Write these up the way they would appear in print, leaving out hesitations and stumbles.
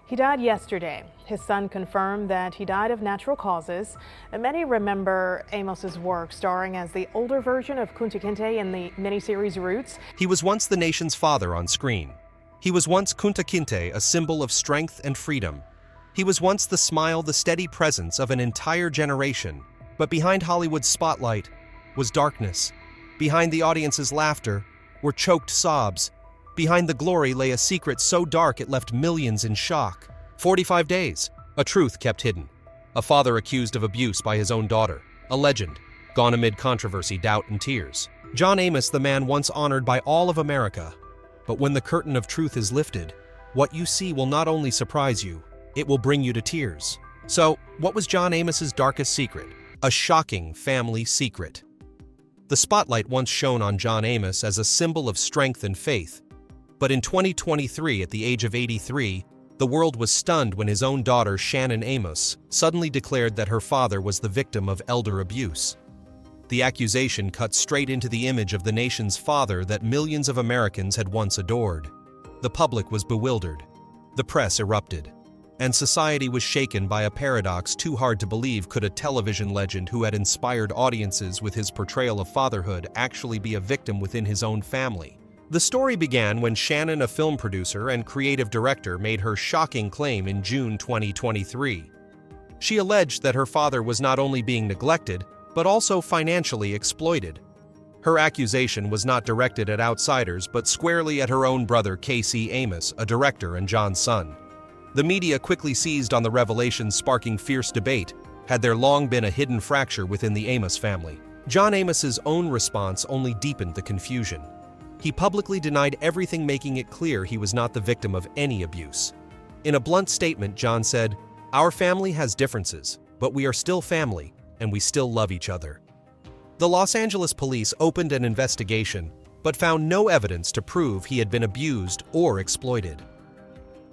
He died yesterday. His son confirmed that he died of natural causes. And many remember Amos's work starring as the older version of Kunta Kinte in the miniseries Roots. He was once the nation's father on screen. He was once Kunta Kinte, a symbol of strength and freedom. He was once the smile, the steady presence of an entire generation. But behind Hollywood's spotlight was darkness. Behind the audience's laughter were choked sobs. Behind the glory lay a secret so dark it left millions in shock. 45 days. A truth kept hidden. A father accused of abuse by his own daughter. A legend, gone amid controversy, doubt, and tears. John Amos, the man once honored by all of America. But when the curtain of truth is lifted, what you see will not only surprise you, it will bring you to tears. So, what was John Amos's darkest secret? A shocking family secret. The spotlight once shone on John Amos as a symbol of strength and faith. But in 2023, at the age of 83, the world was stunned when his own daughter, Shannon Amos, suddenly declared that her father was the victim of elder abuse. The accusation cut straight into the image of the nation's father that millions of Americans had once adored. The public was bewildered. The press erupted. And society was shaken by a paradox too hard to believe. Could a television legend who had inspired audiences with his portrayal of fatherhood actually be a victim within his own family? The story began when Shannon, a film producer and creative director, made her shocking claim in June 2023. She alleged that her father was not only being neglected, but also financially exploited. Her accusation was not directed at outsiders, but squarely at her own brother, K.C. Amos, a director and John's son. The media quickly seized on the revelations, sparking fierce debate. Had there long been a hidden fracture within the Amos family? John Amos's own response only deepened the confusion. He publicly denied everything, making it clear he was not the victim of any abuse. In a blunt statement, John said, "Our family has differences, but we are still family, and we still love each other." The Los Angeles police opened an investigation, but found no evidence to prove he had been abused or exploited.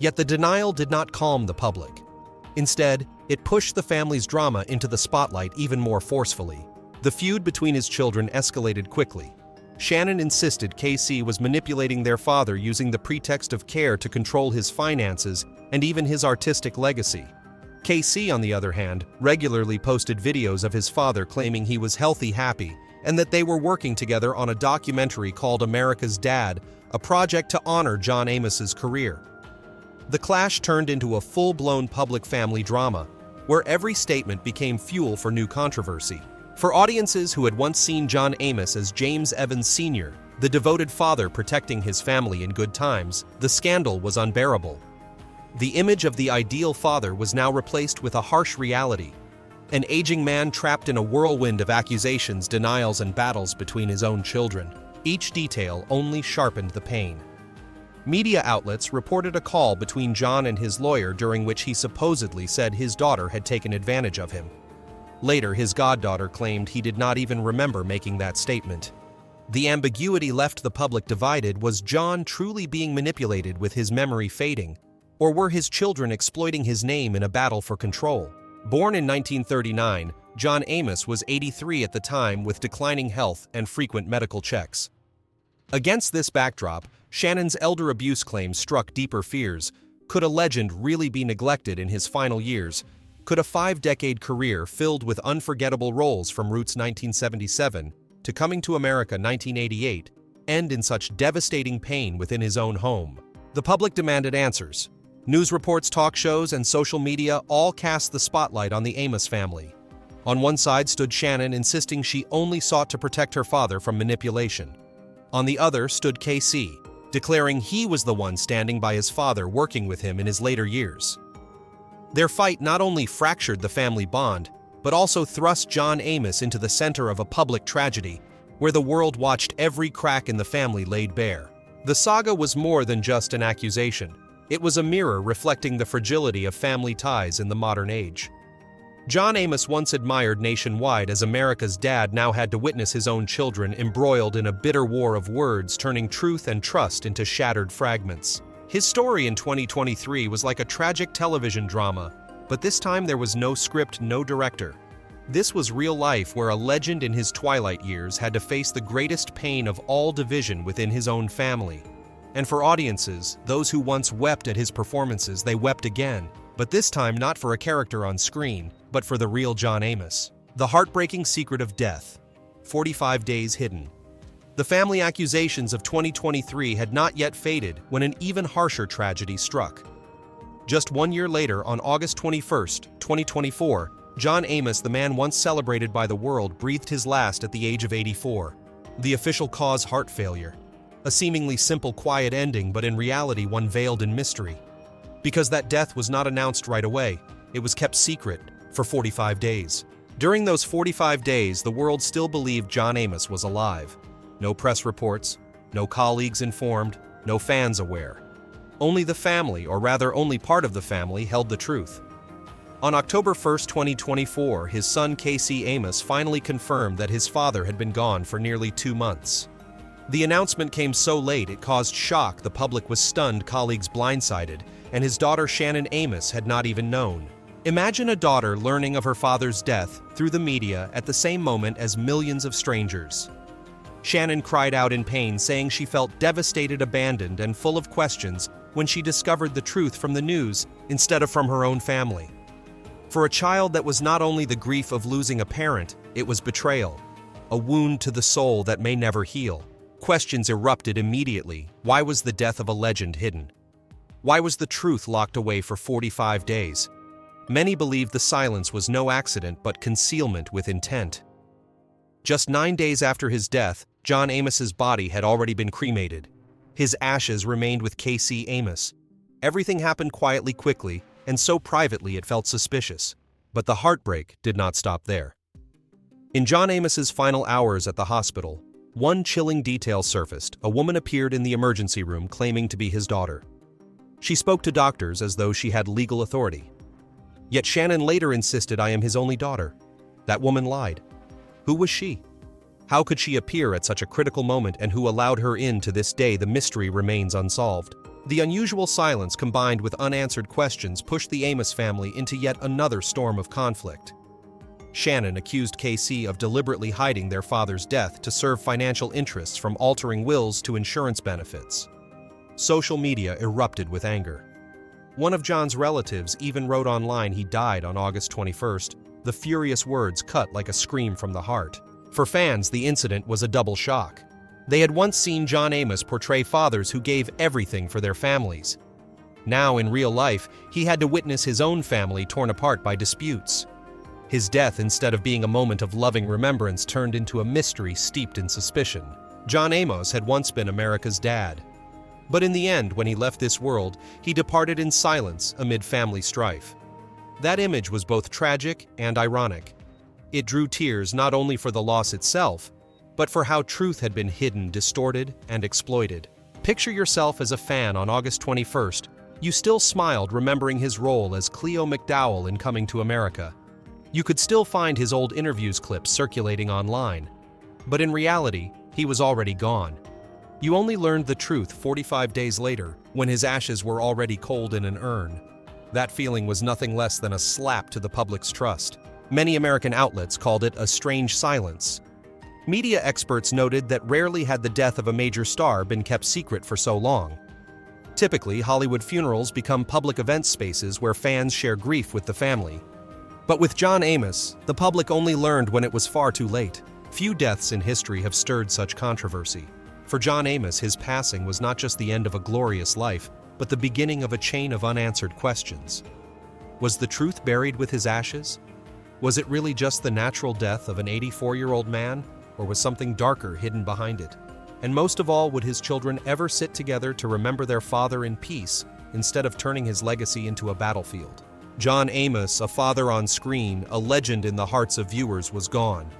Yet the denial did not calm the public. Instead, it pushed the family's drama into the spotlight even more forcefully. The feud between his children escalated quickly. Shannon insisted K.C. was manipulating their father using the pretext of care to control his finances and even his artistic legacy. K.C., on the other hand, regularly posted videos of his father claiming he was healthy, happy, and that they were working together on a documentary called America's Dad, a project to honor John Amos's career. The clash turned into a full-blown public family drama, where every statement became fuel for new controversy. For audiences who had once seen John Amos as James Evans Sr., the devoted father protecting his family in good times, the scandal was unbearable. The image of the ideal father was now replaced with a harsh reality. An aging man trapped in a whirlwind of accusations, denials, and battles between his own children. Each detail only sharpened the pain. Media outlets reported a call between John and his lawyer during which he supposedly said his daughter had taken advantage of him. Later, his goddaughter claimed he did not even remember making that statement. The ambiguity left the public divided. Was John truly being manipulated with his memory fading? Or were his children exploiting his name in a battle for control? Born in 1939, John Amos was 83 at the time with declining health and frequent medical checks. Against this backdrop, Shannon's elder abuse claims struck deeper fears. Could a legend really be neglected in his final years? Could a 5-decade career filled with unforgettable roles from Roots 1977 to Coming to America 1988 end in such devastating pain within his own home? The public demanded answers. News reports, talk shows, and social media all cast the spotlight on the Amos family. On one side stood Shannon, insisting she only sought to protect her father from manipulation. On the other stood K.C., declaring he was the one standing by his father, working with him in his later years. Their fight not only fractured the family bond, but also thrust John Amos into the center of a public tragedy, where the world watched every crack in the family laid bare. The saga was more than just an accusation. It was a mirror reflecting the fragility of family ties in the modern age. John Amos, once admired nationwide as America's dad, now had to witness his own children embroiled in a bitter war of words, turning truth and trust into shattered fragments. His story in 2023 was like a tragic television drama, but this time there was no script, no director. This was real life, where a legend in his twilight years had to face the greatest pain of all, division within his own family. And for audiences, those who once wept at his performances, they wept again. But this time not for a character on screen, but for the real John Amos. The heartbreaking secret of death. 45 days hidden. The family accusations of 2023 had not yet faded when an even harsher tragedy struck. Just 1 year later, on August 21st, 2024, John Amos, the man once celebrated by the world, breathed his last at the age of 84. The official cause: heart failure. A seemingly simple, quiet ending, but in reality one veiled in mystery. Because that death was not announced right away, it was kept secret for 45 days. During those 45 days, the world still believed John Amos was alive. No press reports, no colleagues informed, no fans aware. Only the family, or rather only part of the family, held the truth. On October 1st, 2024, his son Casey Amos finally confirmed that his father had been gone for nearly 2 months. The announcement came so late it caused shock, the public was stunned, colleagues blindsided, and his daughter Shannon Amos had not even known. Imagine a daughter learning of her father's death through the media at the same moment as millions of strangers. Shannon cried out in pain, saying she felt devastated, abandoned, and full of questions when she discovered the truth from the news instead of from her own family. For a child, that was not only the grief of losing a parent, it was betrayal, a wound to the soul that may never heal. Questions erupted immediately. Why was the death of a legend hidden? Why was the truth locked away for 45 days? Many believed the silence was no accident but concealment with intent. Just 9 days after his death, John Amos's body had already been cremated. His ashes remained with Casey Amos. Everything happened quietly, quickly, and so privately it felt suspicious. But the heartbreak did not stop there. In John Amos's final hours at the hospital, one chilling detail surfaced. A woman appeared in the emergency room claiming to be his daughter. She spoke to doctors as though she had legal authority. Yet Shannon later insisted, "I am his only daughter." That woman lied. Who was she? How could she appear at such a critical moment, and who allowed her in? To this day, the mystery remains unsolved. The unusual silence combined with unanswered questions pushed the Amos family into yet another storm of conflict. Shannon accused Casey of deliberately hiding their father's death to serve financial interests, from altering wills to insurance benefits. Social media erupted with anger. One of John's relatives even wrote online he died on August 21st. The furious words cut like a scream from the heart. For fans, the incident was a double shock. They had once seen John Amos portray fathers who gave everything for their families. Now, in real life, he had to witness his own family torn apart by disputes. His death, instead of being a moment of loving remembrance, turned into a mystery steeped in suspicion. John Amos had once been America's dad. But in the end, when he left this world, he departed in silence amid family strife. That image was both tragic and ironic. It drew tears not only for the loss itself, but for how truth had been hidden, distorted, and exploited. Picture yourself as a fan on August 21st. You still smiled remembering his role as Cleo McDowell in Coming to America. You could still find his old interviews clips circulating online. But in reality, he was already gone. You only learned the truth 45 days later, when his ashes were already cold in an urn. That feeling was nothing less than a slap to the public's trust. Many American outlets called it a strange silence. Media experts noted that rarely had the death of a major star been kept secret for so long. Typically, Hollywood funerals become public event spaces where fans share grief with the family. But with John Amos, the public only learned when it was far too late. Few deaths in history have stirred such controversy. For John Amos, his passing was not just the end of a glorious life, but the beginning of a chain of unanswered questions. Was the truth buried with his ashes? Was it really just the natural death of an 84-year-old man, or was something darker hidden behind it? And most of all, would his children ever sit together to remember their father in peace instead of turning his legacy into a battlefield? John Amos, a father on screen, a legend in the hearts of viewers, was gone.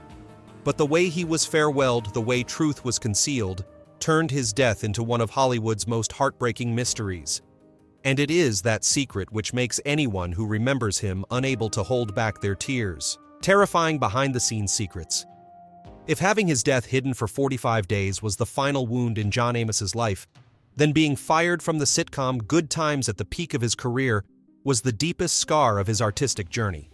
But the way he was farewelled, the way truth was concealed, turned his death into one of Hollywood's most heartbreaking mysteries. And it is that secret which makes anyone who remembers him unable to hold back their tears. Terrifying behind-the-scenes secrets. If having his death hidden for 45 days was the final wound in John Amos's life, then being fired from the sitcom Good Times at the peak of his career was the deepest scar of his artistic journey.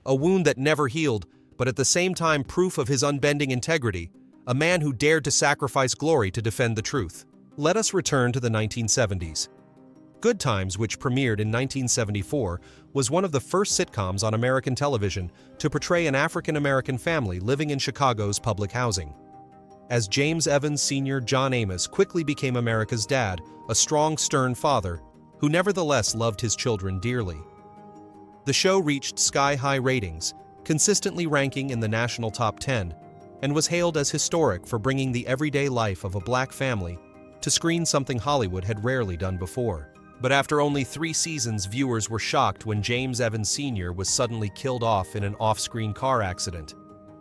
A wound that never healed, but at the same time proof of his unbending integrity, a man who dared to sacrifice glory to defend the truth. Let us return to the 1970s. Good Times, which premiered in 1974, was one of the first sitcoms on American television to portray an African-American family living in Chicago's public housing. As James Evans Sr., John Amos quickly became America's dad, a strong, stern father who nevertheless loved his children dearly. The show reached sky-high ratings, consistently ranking in the national top 10, and was hailed as historic for bringing the everyday life of a black family to screen, something Hollywood had rarely done before. But after only 3 seasons, viewers were shocked when James Evans Sr. was suddenly killed off in an off-screen car accident.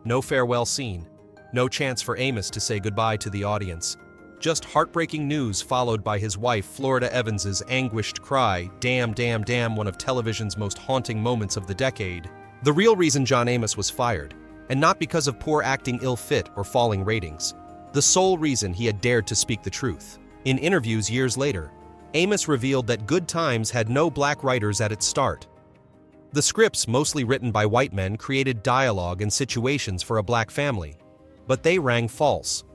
No farewell scene, no chance for Amos to say goodbye to the audience. Just heartbreaking news followed by his wife Florida Evans's anguished cry, "Damn, damn, damn," one of television's most haunting moments of the decade. The real reason John Amos was fired, and not because of poor acting, ill fit, or falling ratings. The sole reason he had dared to speak the truth. In interviews years later, Amos revealed that Good Times had no black writers at its start. The scripts, mostly written by white men, created dialogue and situations for a black family. But they rang false.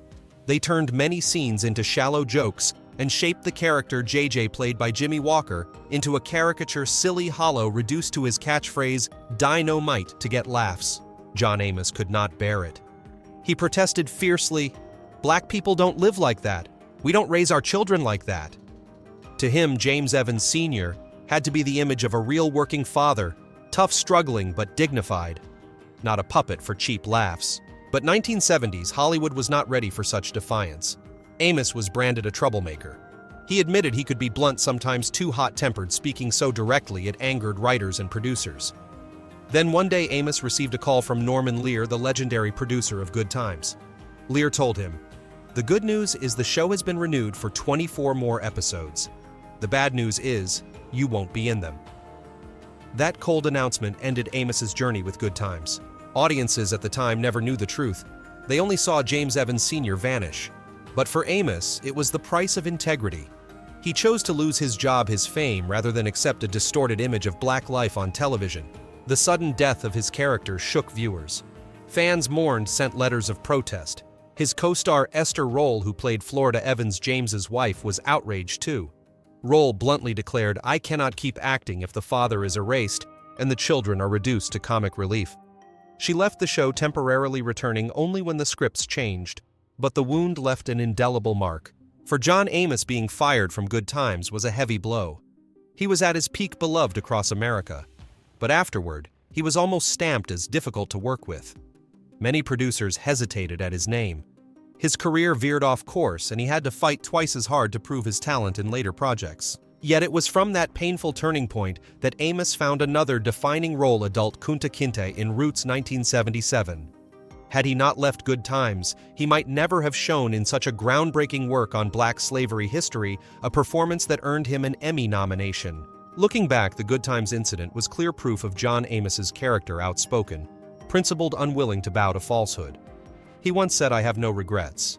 They turned many scenes into shallow jokes and shaped the character JJ, played by Jimmy Walker, into a caricature silly hollow reduced to his catchphrase, "Dynamite," to get laughs. John Amos could not bear it. He protested fiercely, "Black people don't live like that. We don't raise our children like that." To him, James Evans Sr. had to be the image of a real working father, tough, struggling, but dignified, not a puppet for cheap laughs. But 1970s Hollywood was not ready for such defiance. Amos was branded a troublemaker. He admitted he could be blunt, sometimes too hot-tempered, speaking so directly it angered writers and producers. Then one day Amos received a call from Norman Lear, the legendary producer of Good Times. Lear told him, "The good news is the show has been renewed for 24 more episodes. The bad news is, you won't be in them." That cold announcement ended Amos's journey with Good Times. Audiences at the time never knew the truth. They only saw James Evans Sr. vanish. But for Amos, it was the price of integrity. He chose to lose his job, his fame, rather than accept a distorted image of black life on television. The sudden death of his character shook viewers. Fans mourned, sent letters of protest. His co-star Esther Roll, who played Florida Evans, James's wife, was outraged too. Roll bluntly declared, "I cannot keep acting if the father is erased and the children are reduced to comic relief." She left the show, temporarily returning only when the scripts changed, but the wound left an indelible mark. For John Amos, being fired from Good Times was a heavy blow. He was at his peak, beloved across America. But afterward, he was almost stamped as difficult to work with. Many producers hesitated at his name. His career veered off course, and he had to fight twice as hard to prove his talent in later projects. Yet it was from that painful turning point that Amos found another defining role, adult Kunta Kinte, in Roots 1977. Had he not left Good Times, he might never have shown in such a groundbreaking work on black slavery history, a performance that earned him an Emmy nomination. Looking back, the Good Times incident was clear proof of John Amos's character: outspoken, principled, unwilling to bow to falsehood. He once said, "I have no regrets.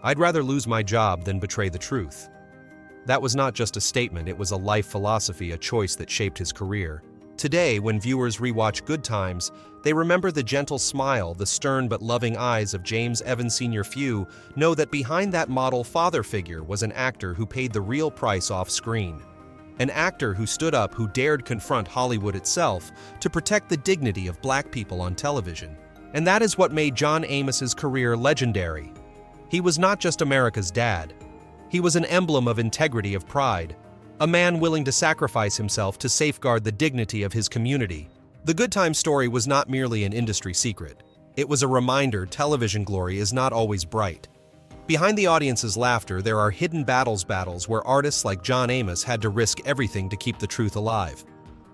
I'd rather lose my job than betray the truth." That was not just a statement, it was a life philosophy, a choice that shaped his career. Today, when viewers rewatch Good Times, they remember the gentle smile, the stern but loving eyes of James Evans Sr. Few know that behind that model father figure was an actor who paid the real price off screen. An actor who stood up, who dared confront Hollywood itself to protect the dignity of black people on television. And that is what made John Amos's career legendary. He was not just America's dad. He was an emblem of integrity, of pride, a man willing to sacrifice himself to safeguard the dignity of his community. The Good Times story was not merely an industry secret. It was a reminder television glory is not always bright. Behind the audience's laughter, there are hidden battles where artists like John Amos had to risk everything to keep the truth alive.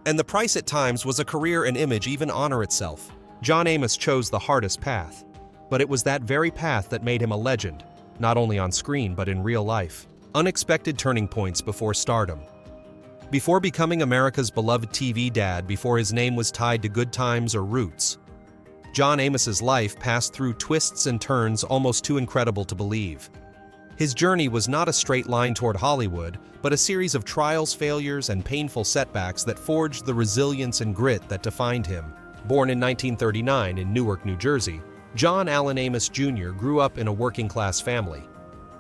And the price at times was a career, an image, even honor itself. John Amos chose the hardest path, but it was that very path that made him a legend, not only on screen but in real life. Unexpected turning points before stardom. Before becoming America's beloved TV dad, before his name was tied to Good Times or Roots, John Amos's life passed through twists and turns almost too incredible to believe. His journey was not a straight line toward Hollywood, but a series of trials, failures, and painful setbacks that forged the resilience and grit that defined him. Born in 1939 in Newark, New Jersey, John Allen Amos Jr. grew up in a working-class family.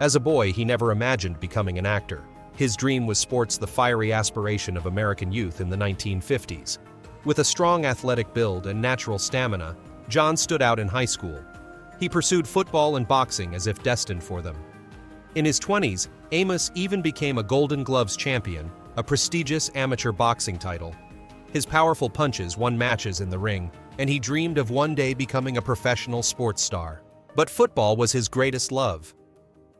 As a boy, he never imagined becoming an actor. His dream was sports, the fiery aspiration of American youth in the 1950s. With a strong athletic build and natural stamina, John stood out in high school. He pursued football and boxing as if destined for them. In his 20s, Amos even became a Golden Gloves champion, a prestigious amateur boxing title. His powerful punches won matches in the ring, and he dreamed of one day becoming a professional sports star. But football was his greatest love.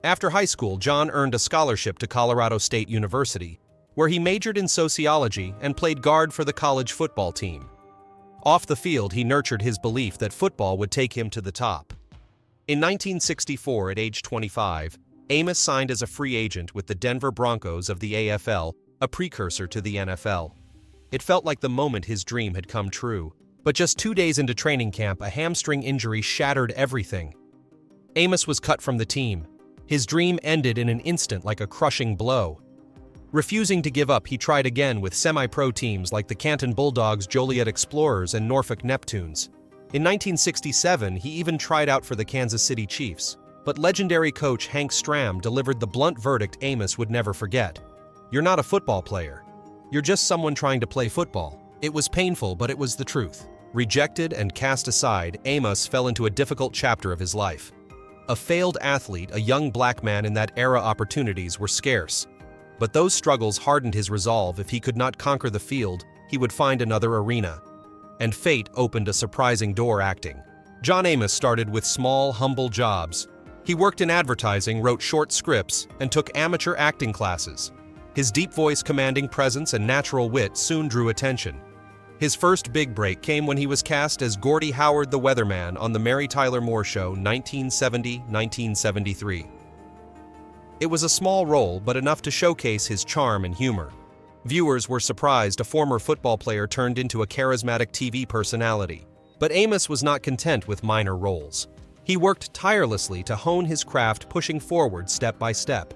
After high school, John earned a scholarship to Colorado State University, where he majored in sociology and played guard for the college football team. Off the field, he nurtured his belief that football would take him to the top. In 1964, at age 25, Amos signed as a free agent with the Denver Broncos of the AFL, a precursor to the NFL. It felt like the moment his dream had come true. But just 2 days into training camp, a hamstring injury shattered everything. Amos was cut from the team. His dream ended in an instant like a crushing blow. Refusing to give up, he tried again with semi-pro teams like the Canton Bulldogs, Joliet Explorers, and Norfolk Neptunes. In 1967, he even tried out for the Kansas City Chiefs. But legendary coach Hank Stram delivered the blunt verdict Amos would never forget. "You're not a football player. You're just someone trying to play football." It was painful, but it was the truth. Rejected and cast aside, Amos fell into a difficult chapter of his life. A failed athlete, a young black man in that era, opportunities were scarce. But those struggles hardened his resolve. If he could not conquer the field, he would find another arena. And fate opened a surprising door: acting. John Amos started with small, humble jobs. He worked in advertising, wrote short scripts, and took amateur acting classes. His deep voice, commanding presence, and natural wit soon drew attention. His first big break came when he was cast as Gordie Howard the Weatherman on The Mary Tyler Moore Show, 1970-1973. It was a small role, but enough to showcase his charm and humor. Viewers were surprised a former football player turned into a charismatic TV personality. But Amos was not content with minor roles. He worked tirelessly to hone his craft, pushing forward step by step.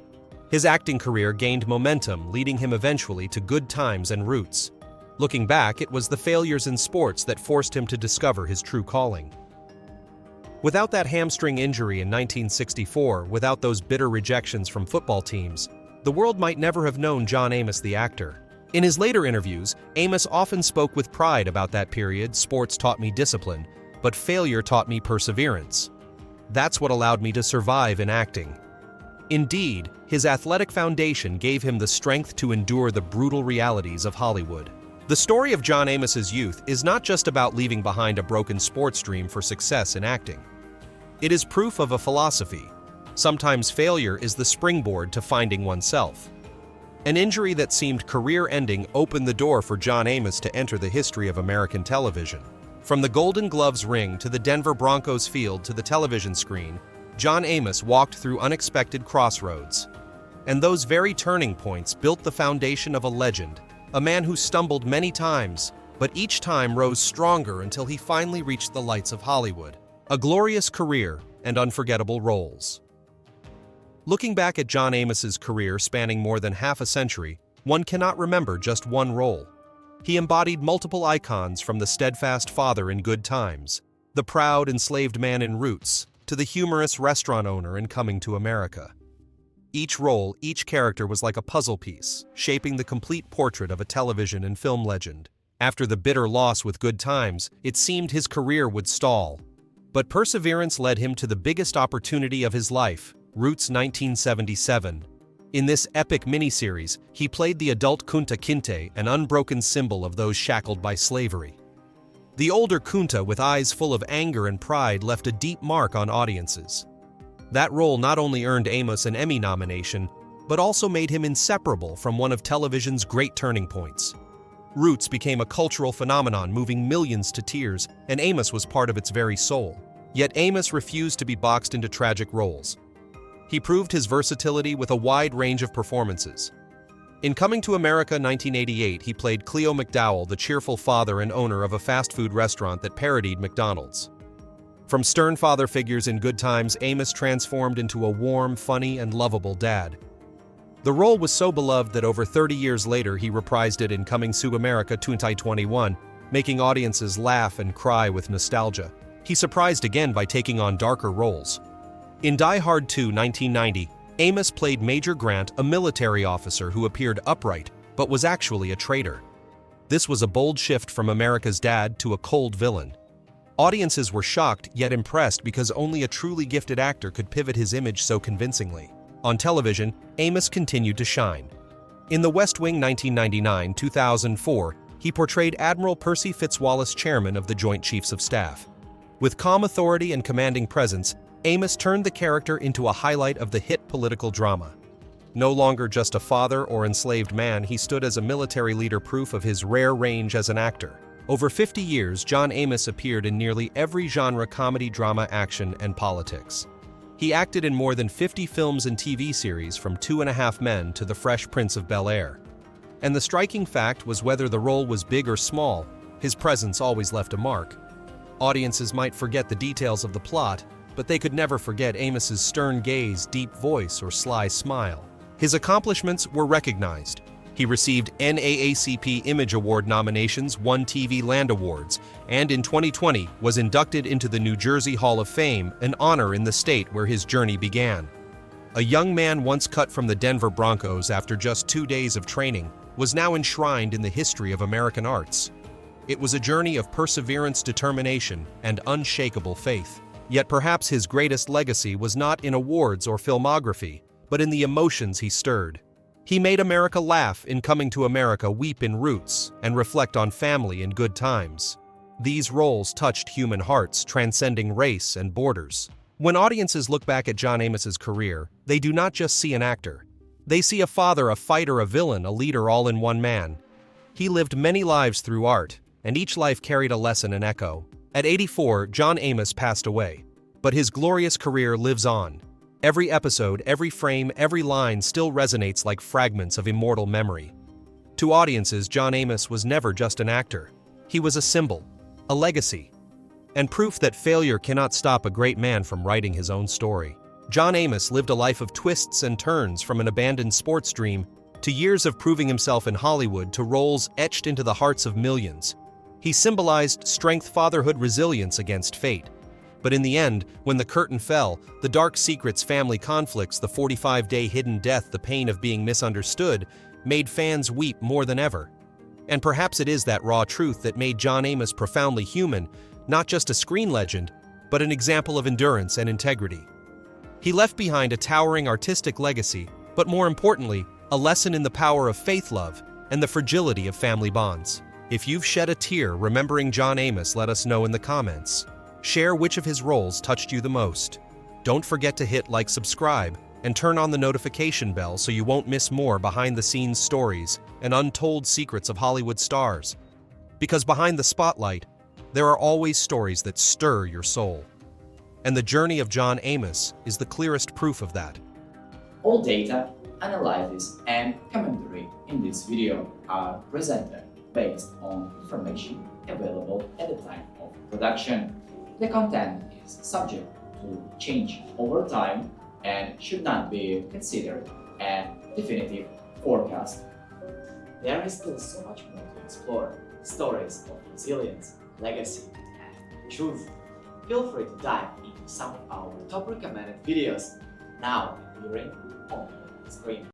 His acting career gained momentum, leading him eventually to Good Times and Roots. Looking back, it was the failures in sports that forced him to discover his true calling. Without that hamstring injury in 1964, without those bitter rejections from football teams, the world might never have known John Amos the actor. In his later interviews, Amos often spoke with pride about that period. "Sports taught me discipline, but failure taught me perseverance. That's what allowed me to survive in acting." Indeed, his athletic foundation gave him the strength to endure the brutal realities of Hollywood. The story of John Amos's youth is not just about leaving behind a broken sports dream for success in acting. It is proof of a philosophy. Sometimes failure is the springboard to finding oneself. An injury that seemed career-ending opened the door for John Amos to enter the history of American television. From the Golden Gloves ring to the Denver Broncos field to the television screen, John Amos walked through unexpected crossroads. And those very turning points built the foundation of a legend. A man who stumbled many times, but each time rose stronger until he finally reached the lights of Hollywood. A glorious career and unforgettable roles. Looking back at John Amos's career spanning more than half a century, one cannot remember just one role. He embodied multiple icons, from the steadfast father in Good Times, the proud enslaved man in Roots, to the humorous restaurant owner in Coming to America. Each role, each character was like a puzzle piece, shaping the complete portrait of a television and film legend. After the bitter loss with Good Times, it seemed his career would stall. But perseverance led him to the biggest opportunity of his life, Roots 1977. In this epic miniseries, he played the adult Kunta Kinte, an unbroken symbol of those shackled by slavery. The older Kunta, with eyes full of anger and pride, left a deep mark on audiences. That role not only earned Amos an Emmy nomination, but also made him inseparable from one of television's great turning points. Roots became a cultural phenomenon, moving millions to tears, and Amos was part of its very soul. Yet Amos refused to be boxed into tragic roles. He proved his versatility with a wide range of performances. In Coming to America 1988, he played Cleo McDowell, the cheerful father and owner of a fast food restaurant that parodied McDonald's. From stern father figures in Good Times, Amos transformed into a warm, funny, and lovable dad. The role was so beloved that over 30 years later he reprised it in Coming to America 2021, making audiences laugh and cry with nostalgia. He surprised again by taking on darker roles. In Die Hard 2, 1990, Amos played Major Grant, a military officer who appeared upright but was actually a traitor. This was a bold shift from America's dad to a cold villain. Audiences were shocked yet impressed because only a truly gifted actor could pivot his image so convincingly. On television, Amos continued to shine. In The West Wing 1999-2004, he portrayed Admiral Percy Fitzwallace, chairman of the Joint Chiefs of Staff. With calm authority and commanding presence, Amos turned the character into a highlight of the hit political drama. No longer just a father or enslaved man, he stood as a military leader, proof of his rare range as an actor. Over 50 years, John Amos appeared in nearly every genre: comedy, drama, action, and politics. He acted in more than 50 films and TV series, from 2.5 Men to The Fresh Prince of Bel-Air. And the striking fact was, whether the role was big or small, his presence always left a mark. Audiences might forget the details of the plot, but they could never forget Amos's stern gaze, deep voice, or sly smile. His accomplishments were recognized. He received NAACP Image Award nominations, won TV Land Awards, and in 2020 was inducted into the New Jersey Hall of Fame, an honor in the state where his journey began. A young man once cut from the Denver Broncos after just 2 days of training was now enshrined in the history of American arts. It was a journey of perseverance, determination, and unshakable faith. Yet perhaps his greatest legacy was not in awards or filmography, but in the emotions he stirred. He made America laugh in Coming to America, weep in Roots, and reflect on family in Good Times. These roles touched human hearts, transcending race and borders. When audiences look back at John Amos's career, they do not just see an actor. They see a father, a fighter, a villain, a leader, all in one man. He lived many lives through art, and each life carried a lesson and echo. At 84, John Amos passed away, but his glorious career lives on. Every episode, every frame, every line still resonates like fragments of immortal memory. To audiences, John Amos was never just an actor. He was a symbol, a legacy, and proof that failure cannot stop a great man from writing his own story. John Amos lived a life of twists and turns, from an abandoned sports dream to years of proving himself in Hollywood, to roles etched into the hearts of millions. He symbolized strength, fatherhood, resilience against fate. But in the end, when the curtain fell, the dark secrets, family conflicts, the 45-day hidden death, the pain of being misunderstood, made fans weep more than ever. And perhaps it is that raw truth that made John Amos profoundly human, not just a screen legend, but an example of endurance and integrity. He left behind a towering artistic legacy, but more importantly, a lesson in the power of faith, love, and the fragility of family bonds. If you've shed a tear remembering John Amos, let us know in the comments. Share which of his roles touched you the most. Don't forget to hit like, subscribe, and turn on the notification bell so you won't miss more behind-the-scenes stories and untold secrets of Hollywood stars. Because behind the spotlight, there are always stories that stir your soul. And the journey of John Amos is the clearest proof of that. All data, analysis, and commentary in this video are presented based on information available at the time of production. The content is subject to change over time and should not be considered a definitive forecast. There is still so much more to explore: stories of resilience, legacy, and truth. Feel free to dive into some of our top recommended videos now appearing on the screen.